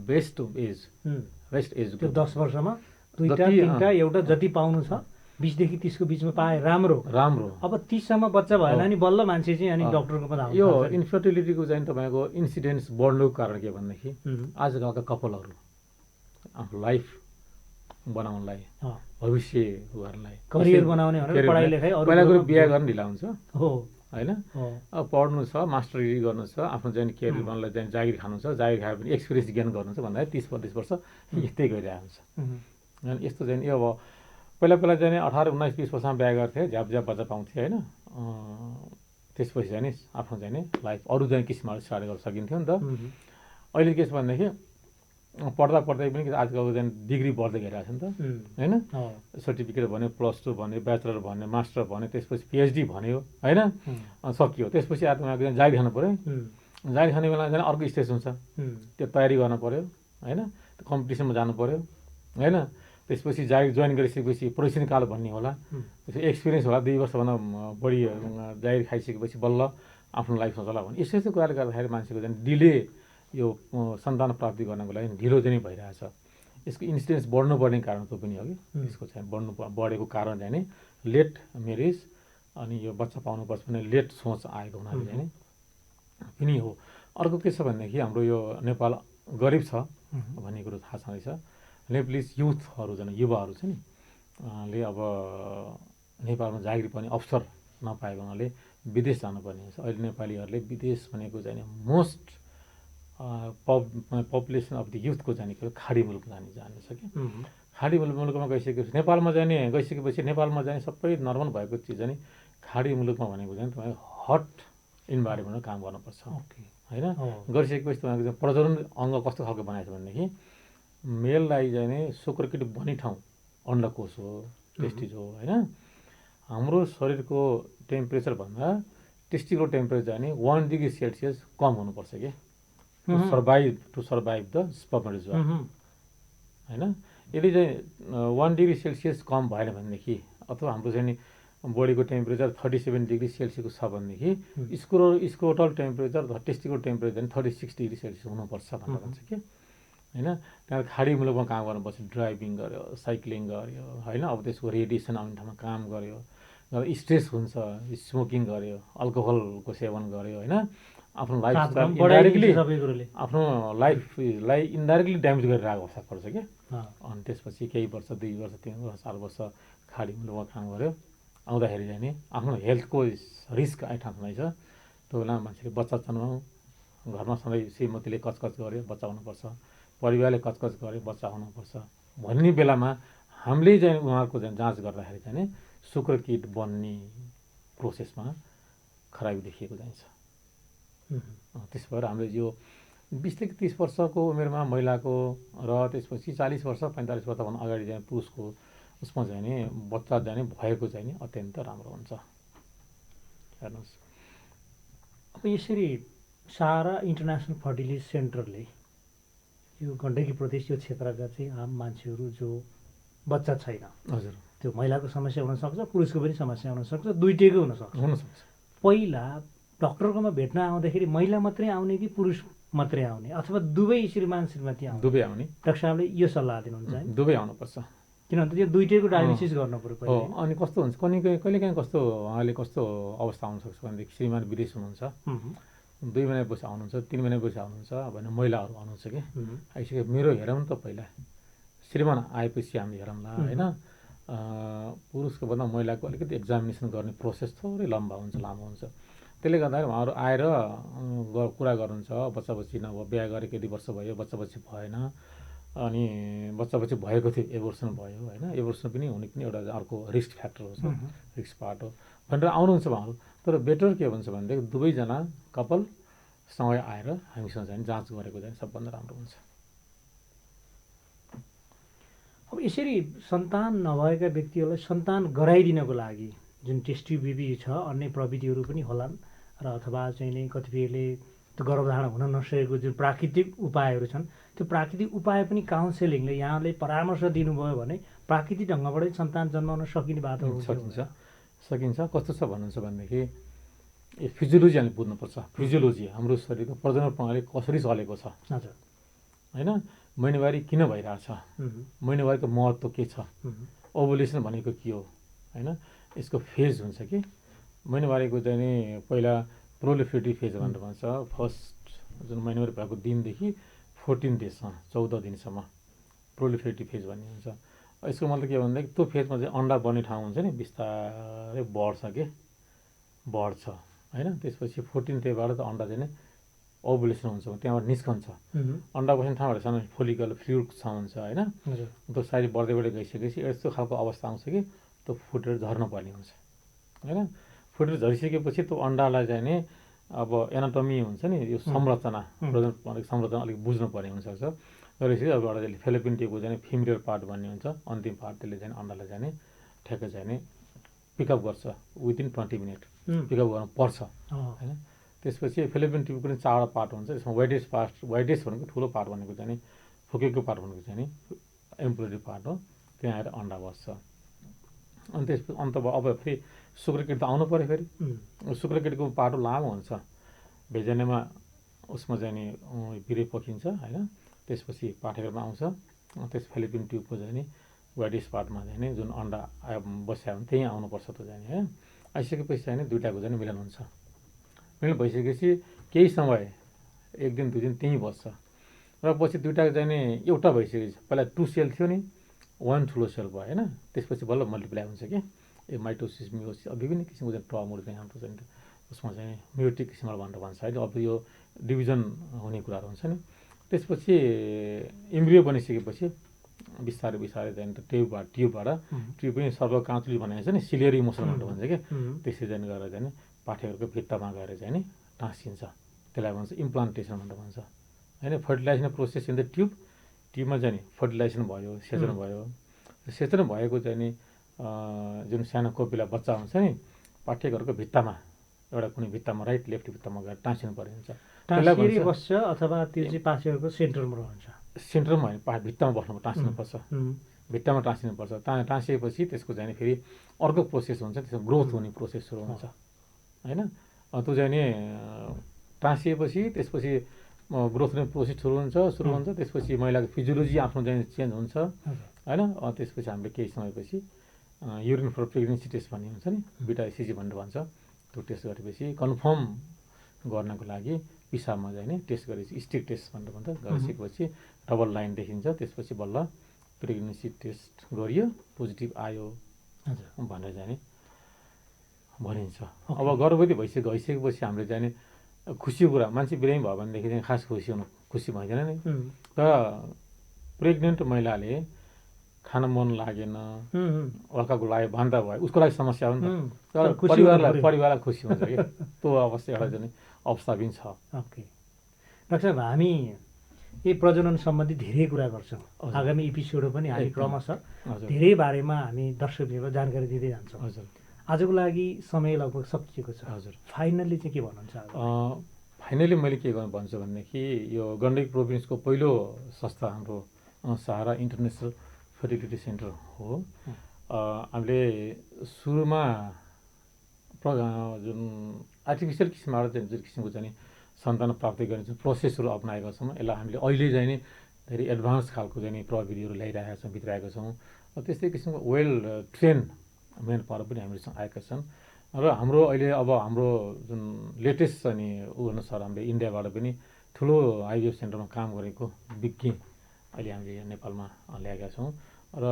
बेस्ट एज। त्यो 10 वर्षमा 2टा 3टा एउटा जति पाउनु छ 20 देखि 30 को बिचमा पाए राम्रो। अब 30 सम्म बच्चा भएन नि बल्ल मान्छे चाहिँ अनि डक्टरको पनि आउँछ। यो इन्फर्टिलिटीको चाहिँ तपाईँको इन्सिडेन्स बढ्नुको कारण के भनेदेखि आजकलका कपालहरू आफ्नो लाइफ बनाउनलाई, अँ, भविष्य गर्नलाई, करियर बनाउने भनेर करियर पढाइ बनाउने। लेखाइ अरू पहिला कुरो कुरोमा बिहा गर्न ढिला हुन्छ हो होइन। हो अब पढ्नु छ, मास्टर डिग्री गर्नु छ, आफ्नो चाहिँ करियर बनलाई चाहिँ जागिर खानु छ, जागिर खाए पनि एक्सपिरियन्स गेन गर्नु छ भन्दा 30-35 वर्ष यस्तै गरिरहेको हुन्छ। अनि यस्तो चाहिँ यो अब पहिला चाहिँ 18, 19, 20 वर्षमा बिहा गर्थे, झ्याप बच्चा पाउँथे होइन। त्यसपछि चाहिँ नि आफ्नो चाहिँ नि लाइफ अरू चाहिँ किसिमहरू स्टार्ट गर्न सकिन्थ्यो नि त। अहिले के छ भनेदेखि पढ्दा पनि आजकलको चाहिँ डिग्री बढ्दै गइरहेको छ नि त होइन। सर्टिफिकेट भन्यो, +2 भन्यो, ब्याचलर भन्यो, मास्टर भन्यो, त्यसपछि पिएचडी भन्यो होइन, सकियो। त्यसपछि अब उहाँको चाहिँ जागिर खानु पऱ्यो। जागिर खाने बेला चाहिँ अर्को स्टेज हुन्छ, त्यो तयारी गर्नु पऱ्यो होइन, कम्पिटिसनमा जानु पऱ्यो होइन। त्यसपछि जागिर जोइन गरिसकेपछि प्रोफेसन काल भन्ने होला, त्यसपछि एक्सपिरियन्स होला, 2 वर्षभन्दा बढी जागिर खाइसकेपछि बल्ल आफ्नो लाइफ सोच्ला भने यस्तो यस्तो कुराले गर्दाखेरि मान्छेको चाहिँ डिले यो सन्तान प्राप्ति गर्नको लागि ढिलो चाहिँ भइरहेछ। यसको इन्सिडेन्स बढ्नुपर्ने कारण त्यो पनि हो कि यसको चाहिँ बढेको कारण चाहिँ नि लेट म्यारेज अनि यो बच्चा पाउनुपर्छ भने लेट सोच आएको हुनाले चाहिँ नि पनि हो। अर्को के छ भनेदेखि हाम्रो यो नेपाल गरिब छ भन्ने कुरो थाहा छँदैछ। नेप्लिज युथहरू चाहिँ युवाहरू छ नि ले अब नेपालमा जागिर पनि अवसर नपाएको हुनाले विदेश जानुपर्ने हुन्छ। अहिले नेपालीहरूले विदेश भनेको चाहिँ मोस्ट पपुलेसन अफ द युथको जाने खाडी मुलुक जान्छ कि खाडी मुलुकमा गइसकेपछि नेपालमा जाने गइसकेपछि नेपालमा जाने सबै नर्मल भएको चिज चाहिँ खाडी मुलुकमा भनेको चाहिँ तपाईँ हट इन्भाइरोमेन्टमा काम गर्नुपर्छ होइन। गरिसकेपछि तपाईँको चाहिँ प्रजनन अङ्ग कस्तो खालको बनाएको छ भनेदेखि मेललाई चाहिँ नि शुक्रकीट बन्ने ठाउँ अन्डकोश हो, टेस्टिज हो होइन। हाम्रो शरीरको टेम्परेचरभन्दा टेस्टिकको टेम्परेचर चाहिँ 1 डिग्री सेल्सियस कम हुनुपर्छ कि टु सर्भाइभ द स्पर्मेटोजोआ होइन। यदि चाहिँ 1 डिग्री सेल्सियस कम भएन भनेदेखि अथवा हाम्रो चाहिँ नि बडीको टेम्परेचर 37 डिग्री सेल्सियसको छ भनेदेखि scrotal temperature testicle temperature 36 degree Celsius हुनुपर्छ भनेर भन्छ कि होइन। त्यहाँबाट खाडी मुलुकमा काम गर्नुपर्छ, ड्राइभिङ गर्यो, साइक्लिङ गर्यो होइन। अब त्यसको रेडिएसन आउने ठाउँमा काम गर्यो, स्ट्रेस हुन्छ, स्मोकिङ गर्यो, अल्कोहलको सेवन गर्यो होइन। आफ्नो लाइफस्टाइल इन्डाइरेक्टली आफ्नो लाइफलाई इन्डाइरेक्टली ड्यामेज गरिरहेको अवस्था पर्छ क्या। अनि त्यसपछि केही वर्ष, 2 वर्ष, 3 वर्ष, 4 वर्ष खाडी मुलुकमा काम गर्यो, आउँदाखेरि चाहिँ नि आफ्नो हेल्थको रिस्क आइठाउँछ। त्यो बेला मान्छेले बच्चा जन्माउँ, घरमा सधैँ श्रीमतीले कचकच गर्यो बच्चा हुनुपर्छ, परिवारले कचकच गर्यो बच्चा हुनुपर्छ भन्ने बेलामा हामीले चाहिँ उहाँहरूको चाहिँ जाँच गर्दाखेरि चाहिँ नि शुक्रकीट बन्ने प्रोसेसमा खराबी देखिएको जान्छ। त्यस भएर हामीले यो 20 देखि 30 वर्षको उमेरमा महिलाको र त्यसपछि 40 वर्ष 45 वर्षभन्दा अगाडि चाहिँ पुरुषको उसमा चाहिँ नि बच्चा चाहिँ भएको चाहिँ नि अत्यन्त राम्रो हुन्छ। हेर्नुहोस् अब यसरी सारा इन्टरनेसनल फर्टिलिटी सेन्टरले यो गण्डकी प्रदेश यो क्षेत्रका चाहिँ आम मान्छेहरू जो बच्चा छैन, हजुर, त्यो महिलाको समस्या हुनसक्छ, पुरुषको पनि समस्या हुनसक्छ, दुईटैको हुनसक्छ। पहिला डक्टरकोमा भेट्न आउँदाखेरि महिला मात्रै आउने कि पुरुष मात्रै आउने अथवा दुवै श्रीमान श्रीमती आउने? दुवै आउने। डाक्टर साहबले यो सल्लाह दिनुहुन्छ? दुवै आउनुपर्छ, किनभने त्यो दुईटैको डायग्नोसिस गर्नु पर्यो हो। अनि कस्तो हुन्छ कहिलेकाहीँ कस्तो उहाँले कस्तो अवस्था आउनसक्छ भनेदेखि श्रीमान विदेश हुनुहुन्छ, 2 महिनापछि आउनुहुन्छ, 3 महिनापछि आउनुहुन्छ भने महिलाहरू आउनुहुन्छ कि आइसक्यो मेरो हेरौँ त पहिला श्रीमान आएपछि हामीले हेरौँला होइन। पुरुषको भन्दा महिलाको अलिकति एक्जामिनेसन गर्ने प्रोसेस थोरै लामो हुन्छ। त्यसले गर्दाखेरि उहाँहरू आएर कुरा गर्नुहुन्छ, बच्चा बच्ची नभए बिहा गरेको यति वर्ष भयो, बच्चा बच्ची भएन, अनि बच्चा बच्ची भएको थियो एबोर्सन भयो होइन। एबोर्सन पनि हुने पनि एउटा अर्को रिस्क फ्याक्टर हो, रिस्क पार्ट हो भनेर आउनुहुन्छ उहाँहरू। तर बेटर के भन्छ भनेदेखि दुवैजना कपालसँगै आएर हामीसँग चाहिँ जाँच गरेको चाहिँ सबभन्दा राम्रो हुन्छ। अब यसरी सन्तान नभएका व्यक्तिहरूलाई सन्तान गराइदिनको लागि जुन टेस्ट ट्युब बेबी छ, अन्य प्रविधिहरू पनि होलान् र अथवा चाहिँ नि कतिपयले त्यो गर्भधारण हुन नसकेको जुन प्राकृतिक उपायहरू छन्, त्यो प्राकृतिक उपाय पनि काउन्सेलिङले यहाँले परामर्श दिनुभयो भने प्राकृतिक ढङ्गबाटै सन्तान जन्माउन सकिने बाटो सकिन्छ। कस्तो छ भन्नुहुन्छ भनेदेखि यो फिजियोलोजी हामीले बुझ्नुपर्छ। फिजियोलोजी हाम्रो शरीरको प्रजनन प्रणाली कसरी चलेको छ होइन। महिनावारी किन भइरहेछ, महिनावारीको महत्त्व के छ, ओभुलेसन भनेको के हो होइन। यसको फेज हुन्छ कि महिनावारीको चाहिँ नि पहिला प्रोलिफेरेटिभ फेज भनेर भन्छ। फर्स्ट जुन महिनावारी भएको दिनदेखि 14 डेजसम्म 14 दिनसम्म प्रोलिफेरेटिभ फेज भन्ने हुन्छ। यसको मतलब के भनेदेखि त्यो फेजमा चाहिँ अन्डा बन्ने ठाउँ हुन्छ नि बिस्तारै बढ्छ होइन। त्यसपछि 14 डेबाट त अन्डा चाहिँ ओभुलेसन हुन्छ, त्यहाँबाट निस्कन्छ। अन्डा बस्ने ठाउँबाट सानो फोलिकल फ्लुइड छ हुन्छ होइन। त्यो साइज बढ्दै गइसकेपछि यस्तो खालको अवस्था आउँछ कि त्यो फुटेर झर्न पर्ने हुन्छ होइन। फुटेर झरिसकेपछि त्यो अन्डालाई चाहिँ नि अब एनाटमी हुन्छ नि, यो संरचना संरचना अलिक बुझ्नु पर्ने हुनसक्छ। गरेपछि अब एउटा त्यसले फेलोपियन ट्युबको चाहिँ फिमेरल पार्ट भन्ने हुन्छ, अन्तिम पार्ट, त्यसले चाहिँ अन्डालाई चाहिँ ठ्याक्कै चाहिँ पिकअप गर्छ विदिन 20 मिनट पिकअप गर्नु पर्छ होइन। त्यसपछि फेलोपियन ट्युबको पनि 4वटा पार्ट हुन्छ, त्यसमा वाइडेस्ट भनेको ठुलो पार्ट भनेको चाहिँ फुकेको पार्ट भनेको चाहिँ एम्प्लोइड पार्ट हो, त्यहाँ आएर अन्डा बस्छ। अनि त्यसपछि अन्तमा अब फेरि शुक्रकीट त आउनु पऱ्यो। फेरि शुक्रकीटको पाटो लामो हुन्छ, भेजनेमा उसमा चाहिँ नि बिरे पकिन्छ होइन। त्यसपछि पाठेघरमा आउँछ, त्यस फेलोपियन ट्युबको चाहिँ नि वाइडेस्ट पार्टमा चाहिँ नि जुन अन्डा बस्यो भने त्यहीँ आउनुपर्छ त चाहिँ होइन। आइसकेपछि चाहिँ नि दुइटाको चाहिँ मिलन हुन्छ। मिलन भइसकेपछि केही समय 1 दिन 2 दिन त्यहीँ बस्छ र पछि दुइटाको चाहिँ नि एउटा भइसकेपछि पहिला 2 सेल थियो नि, 1 ठुलो सेल भयो होइन। त्यसपछि बल्ल मल्टिप्लाई हुन्छ कि यो माइटोसिस मियोसिस विभिन्न किसिमको चाहिँ टर्महरू चाहिँ हाम्रो चाहिँ उसमा चाहिँ म्युटिक किसिमबाट भनेर भन्छ होइन। अब यो डिभिजन हुने कुराहरू हुन्छ नि। त्यसपछि इम्ब्रियो बनिसकेपछि बिस्तारै चाहिँ ट्युबबाट पनि सर्वकाँचुली भनेको छ नि, सिलियरी मोसन भनेर भन्छ कि त्यसरी चाहिँ गरेर चाहिँ पाठेघरको भित्तामा गएर चाहिँ नि टाँसिन्छ। त्यसलाई भन्छ इम्प्लान्टेसन भनेर भन्छ होइन। फर्टिलाइजेसन प्रोसेस इन द ट्युबमा चाहिँ नि फर्टिलाइजेसन भयो, सेचन भयो। सेचन भएको चाहिँ नि जुन सानो कोपिला बच्चा हुन्छ नि, पाठेघरको भित्तामा एउटा कुनै भित्तामा राइट लेफ्ट भित्तामा गएर टाँसिनु पर्ने हुन्छ। टाँसिएर बस्छ अथवा त्यो चाहिँ पाठेघरको सेन्टरमा रहन्छ। सेन्टरमा होइन, भित्तामा बस्नु टाँसिनुपर्छ, भित्तामा टाँसिनुपर्छ। टाँसिएपछि त्यसको चाहिँ फेरि अर्को प्रोसेस हुन्छ, त्यसमा ग्रोथ हुने प्रोसेस सुरु हुन्छ होइन। त्यो चाहिँ नि टाँसिएपछि त्यसपछि ग्रोथ हुने प्रोसेस सुरु हुन्छ। त्यसपछि महिलाको फिजियोलोजी आफ्नो चाहिँ चेन्ज हुन्छ होइन। त्यसपछि हामीले केही समयपछि युरिन फर प्रेग्नेन्सी टेस्ट भन्ने हुन्छ नि, बिटा एसिजी भनेर भन्छ। त्यो टेस्ट गरेपछि कन्फर्म गर्नको लागि पिसाबमा चाहिँ नि टेस्ट गरेपछि स्टिक टेस्ट भनेर भन्छ। गरिसकेपछि डबल लाइन देखिन्छ। त्यसपछि बल्ल प्रेग्नेन्सी टेस्ट गरियो, पोजिटिभ आयो भनेर चाहिँ नि भनिन्छ। अब गर्भवती भइसकेपछि हामीले चाहिँ नि खुसीको कुरा, मान्छे बिरामी भयो भनेदेखि चाहिँ खास खुसी भइँदैन नि। तर प्रेग्नेन्ट महिलाले खान मन लागेन, अर्काको लागि भान्दा भयो, उसको लागि समस्या हो नि त। तर परिवारलाई खुसी हुन्छ कि त्यो अवस्था एउटा चाहिँ अवस्था पनि छ। ओके डाक्टर साहब, हामी यही प्रजनन सम्बन्धी धेरै कुरा गर्छौँ। आगामी एपिसोड पनि हामी क्रमशः धेरै बारेमा हामी दर्शकहरूलाई जानकारी दिँदै जान्छौँ। हजुर, आजको लागि समय लगभग सकिएको छ। हजुर, फाइनल्ली चाहिँ के भन्नुहुन्छ? फाइनली मैले के गर्नु भन्छु भनेदेखि यो गण्डकी प्रोभिन्सको पहिलो संस्था हाम्रो सहारा इन्टरनेसनल फर्टिलिटी सेन्टर हो। हामीले सुरुमा जुन आर्टिफिसियल किसिमबाट चाहिँ जुन किसिमको चाहिँ सन्तान प्राप्ति गर्ने जुन प्रोसेसहरू अप्नाएका छौँ, यसलाई हामीले अहिले चाहिँ नि धेरै एडभान्स खालको चाहिँ प्रविधिहरू ल्याइरहेका छौँ, भित्राएका छौँ। त्यस्तै किसिमको वेल ट्रेन मेन पावर पनि हामीसँग आएका छन्। र हाम्रो अहिले अब हाम्रो जुन लेटेस्ट चाहिँ नि अनुसार हामीले इन्डियाबाट पनि ठुलो आइभिएफ सेन्टरमा काम गरेको विज्ञ अहिले हामीले नेपालमा ल्याएका छौँ। र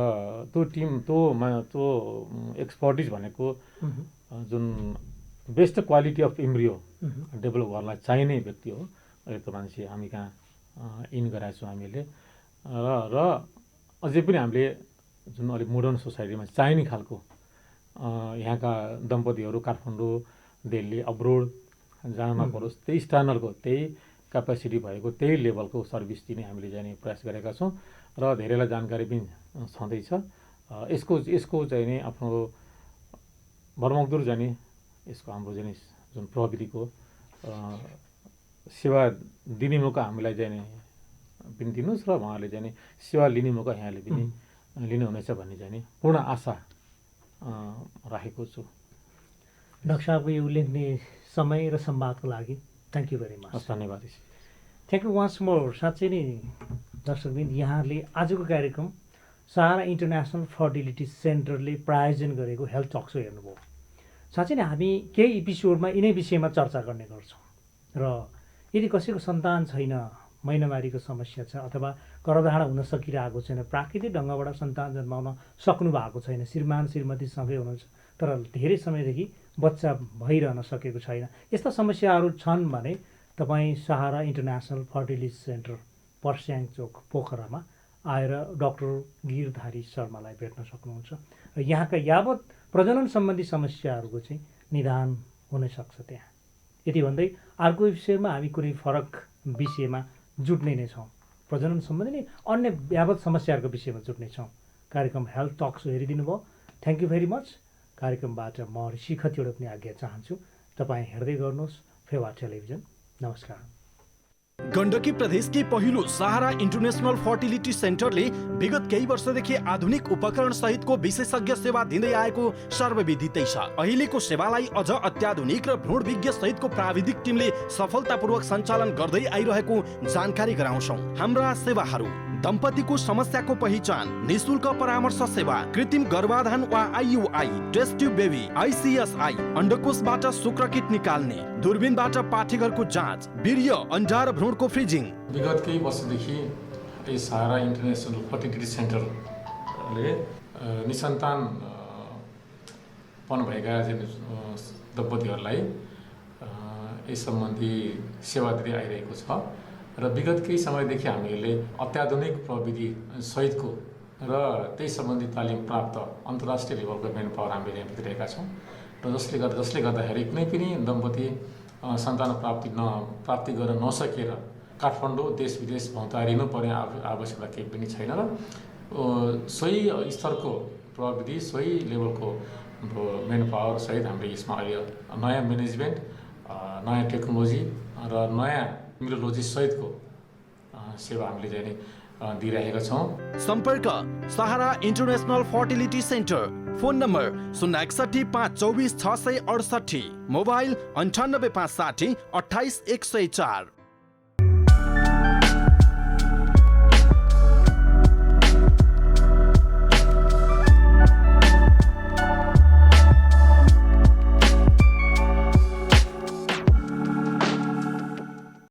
त्यो टिम त्यो एक्सपर्टिज भनेको जुन best quality of embryo develop गर्नलाई चाहिने व्यक्ति हो। अहिले त्यो मान्छे हामी कहाँ इन गराएको छौँ हामीले। र अझै पनि हामीले जुन अलिक मोडर्न सोसाइटीमा चाहिने खालको यहाँका दम्पतिहरू काठमाडौँ, दिल्ली, अब्रोड जान नपरोस्, त्यही स्ट्यान्डर्डको, त्यही क्यापेसिटी भएको, त्यही लेभलको सर्भिस दिने हामीले चाहिँ प्रयास गरेका छौँ। र धेरैलाई जानकारी पनि छँदैछ। यसको चाहिँ नि आफ्नो भरमग्दुर चाहिँ नि यसको हाम्रो चाहिँ जुन प्रविधिको सेवा दिने मौका हामीलाई चाहिँ पनि दिनुहोस् र उहाँहरूले चाहिँ सेवा लिने मौका यहाँले पनि लिनुहुनेछ भन्ने चाहिँ पूर्ण आशा राखेको छु। डाक्टर साहबको यो उल्लेखनीय समय र संवादको लागि थ्याङ्क यू भेरी मच। धन्यवाद। Thank you once more. साँच्चै नै दर्शकबिन, यहाँहरूले आजको कार्यक्रम सहारा इन्टरनेसनल फर्टिलिटी सेन्टरले प्रायोजन गरेको हेल्थ टक सो हेर्नुभयो। साँच्चै नै हामी केही एपिसोडमा यिनै विषयमा चर्चा गर्ने गर्छौँ। र यदि कसैको सन्तान छैन, महिनावारीको समस्या छ अथवा गर्भधारण हुन सकिरहेको छैन, प्राकृतिक ढङ्गबाट सन्तान जन्माउन सक्नु भएको छैन, श्रीमान श्रीमती सँगै हुनुहुन्छ तर धेरै समयदेखि बच्चा भइरहन सकेको छैन, यस्ता समस्याहरू छन् भने तपाईँ सहारा इन्टरनेसनल फर्टिलिटी सेन्टर पर्स्याङ चोक पोखरामा आएर डाक्टर गिरधारी शर्मालाई भेट्न सक्नुहुन्छ र यहाँका यावत प्रजनन सम्बन्धी समस्याहरूको चाहिँ निदान हुनसक्छ त्यहाँ। यति भन्दै अर्को विषयमा हामी कुनै फरक विषयमा जुट्ने नै छौँ, प्रजनन सम्बन्धी नै अन्य यावत समस्याहरूको विषयमा जुट्ने छौँ। कार्यक्रम हेल्थ टक सो हेरिदिनु भयो, थ्याङ्क यू भेरी मच। कार्यक्रमबाट म ऋषि खतिवडा पनि आज्ञा चाहन्छु। तपाईँ हेर्दै गर्नुहोस् फेवा टेलिभिजन। नमस्कार। गण्डकी प्रदेशकै पहिलो सहारा इन्टरनेसनल फर्टिलिटी सेन्टरले विगत केही वर्षदेखि आधुनिक उपकरण सहितको विशेषज्ञ सेवा दिँदै आएको सर्वविदितै छ। अहिलेको सेवालाई अझ अत्याधुनिक र भ्रूण विज्ञ सहितको प्राविधिक टिमले सफलतापूर्वक सञ्चालन गर्दै आइरहेको जानकारी गराउँछौँ। हाम्रा सेवाहरू: दम्पतिको समस्याको पहिचान, निशुल्क परामर्श सेवा, कृत्रिम गर्भाधान वा आइयुआई, टेस्ट ट्युब बेबी, आइसिएसआई, अन्डकोशबाट शुक्र किट निकाल्ने, दूरबीनबाट पाठेघरको जाँच, वीर्य, अन्डा र भ्रूणको फ्रिजिङ। विगत केही वर्षदेखि यस सहारा इन्टरनेसनल फर्टिलिटी सेन्टरले निसन्तान पन भएका दम्पतिहरूलाई यस सम्बन्धी सेवा दिँदै आइरहेको छ र विगत केही समयदेखि हामीले अत्याधुनिक प्रविधि सहितको र त्यही सम्बन्धी तालिम प्राप्त अन्तर्राष्ट्रिय लेभलको मेन पावर हामीले यहाँ दिइरहेका छौँ र जसले गर्दाखेरि कुनै पनि दम्पति सन्तान प्राप्ति गर्न नसकेर काठमाडौँ देश विदेश भौतारिनु पर्ने आवश्यकता केही पनि छैन र सोही स्तरको प्रविधि सोही लेभलको मेन पावर सहित हामीले यसमा अहिले नयाँ म्यानेजमेन्ट, नयाँ टेक्नोलोजी र नयाँ न्युरोलोजी सहितको सेवा हामीले चाहिँ दिइरहेका छौँ। सम्पर्क: Sahara international fertility centre. Phone number 061 524 668, mobile 98 560 28 104।